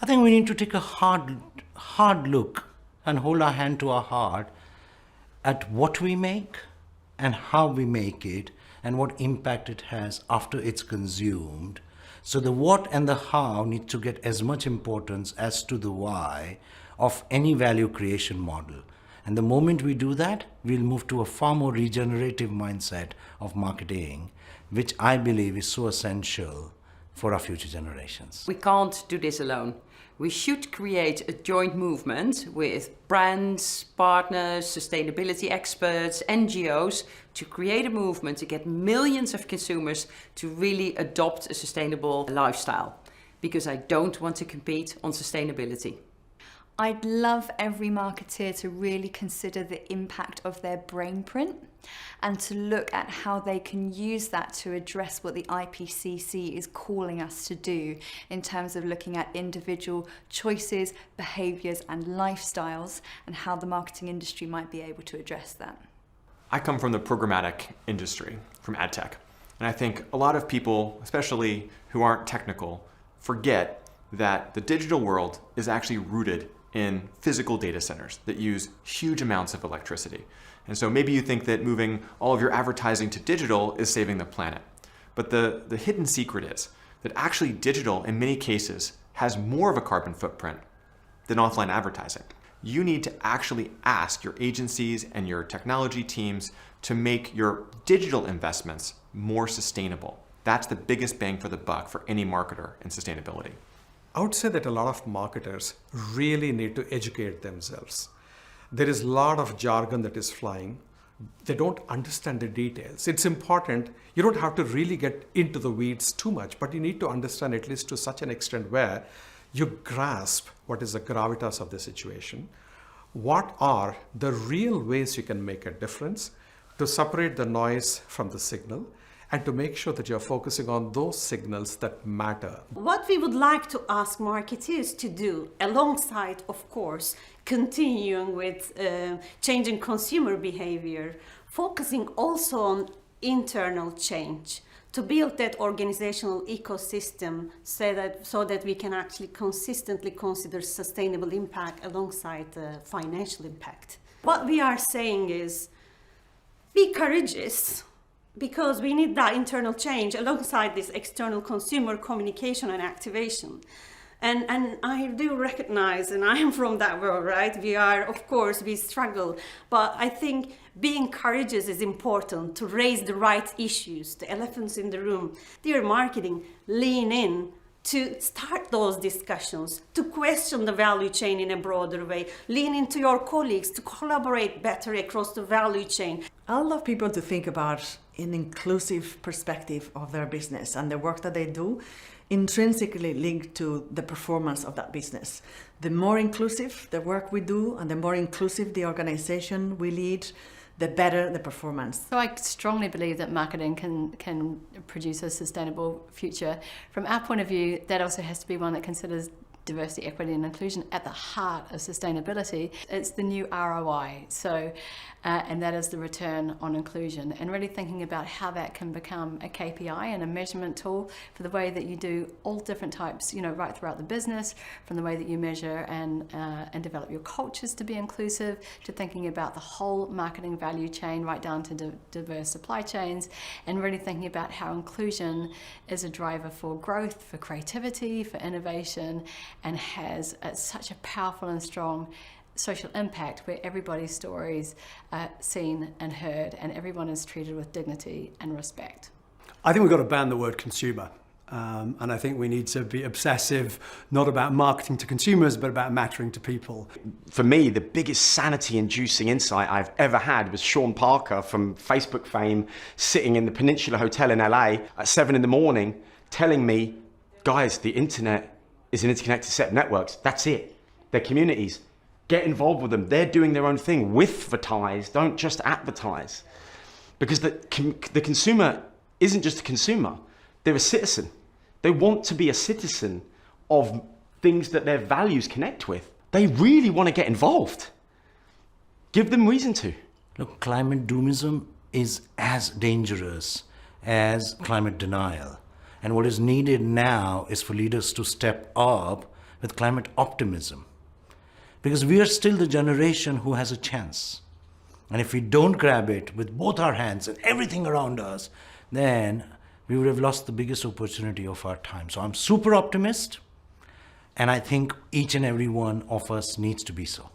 I think we need to take a hard look and hold our hand to our heart at what we make and how we make it and what impact it has after it's consumed. So the what and the how need to get as much importance as to the why of any value creation model. And the moment we do that, we'll move to a far more regenerative mindset of marketing, which I believe is so essential for our future generations. We can't do this alone. We should create a joint movement with brands, partners, sustainability experts, NGOs to create a movement to get millions of consumers to really adopt a sustainable lifestyle. Because I don't want to compete on sustainability. I'd love every marketeer to really consider the impact of their brain print and to look at how they can use that to address what the IPCC is calling us to do in terms of looking at individual choices, behaviours and lifestyles and how the marketing industry might be able to address that. I come from the programmatic industry, from ad tech, and I think a lot of people, especially who aren't technical, forget that the digital world is actually rooted in physical data centers that use huge amounts of electricity. And so maybe you think that moving all of your advertising to digital is saving the planet. But the hidden secret is that actually digital, in many cases, has more of a carbon footprint than offline advertising. You need to actually ask your agencies and your technology teams to make your digital investments more sustainable. That's the biggest bang for the buck for any marketer in sustainability. I would say that a lot of marketers really need to educate themselves. There is a lot of jargon that is flying. They don't understand the details. It's important. You don't have to really get into the weeds too much, but you need to understand at least to such an extent where you grasp what is the gravitas of the situation. What are the real ways you can make a difference to separate the noise from the signal and to make sure that you're focusing on those signals that matter. What we would like to ask marketeers to do, alongside, of course, continuing with changing consumer behavior, focusing also on internal change, to build that organizational ecosystem so that we can actually consistently consider sustainable impact alongside financial impact. What we are saying is, be courageous, because we need that internal change alongside this external consumer communication and activation. And I do recognize, and I am from that world, right? We are, of course, we struggle, but I think being courageous is important to raise the right issues, the elephants in the room. Dear marketing, lean in to start those discussions, to question the value chain in a broader way, lean into your colleagues to collaborate better across the value chain. I love people to think about an inclusive perspective of their business and the work that they do intrinsically linked to the performance of that business. The more inclusive the work we do and the more inclusive the organization we lead, the better the performance. So I strongly believe that marketing can produce a sustainable future. From our point of view, that also has to be one that considers diversity, equity and inclusion at the heart of sustainability. It's the new ROI, and that is the return on inclusion, and really thinking about how that can become a KPI and a measurement tool for the way that you do all different types, right throughout the business, from the way that you measure and develop your cultures to be inclusive, to thinking about the whole marketing value chain right down to diverse supply chains, and really thinking about how inclusion is a driver for growth, for creativity, for innovation, and has such a powerful and strong social impact where everybody's stories are seen and heard and everyone is treated with dignity and respect. I think we've got to ban the word consumer. And I think we need to be obsessive, not about marketing to consumers, but about mattering to people. For me, the biggest sanity-inducing insight I've ever had was Sean Parker from Facebook fame sitting in the Peninsula Hotel in LA at 7 a.m, telling me, guys, the internet is an interconnected set of networks. That's it. They're communities. Get involved with them. They're doing their own thing. With-advertise, don't just advertise. Because the consumer isn't just a consumer. They're a citizen. They want to be a citizen of things that their values connect with. They really want to get involved. Give them reason to. Look, climate doomism is as dangerous as climate denial. And what is needed now is for leaders to step up with climate optimism. Because we are still the generation who has a chance. And if we don't grab it with both our hands and everything around us, then we would have lost the biggest opportunity of our time. So I'm super optimist, and I think each and every one of us needs to be so.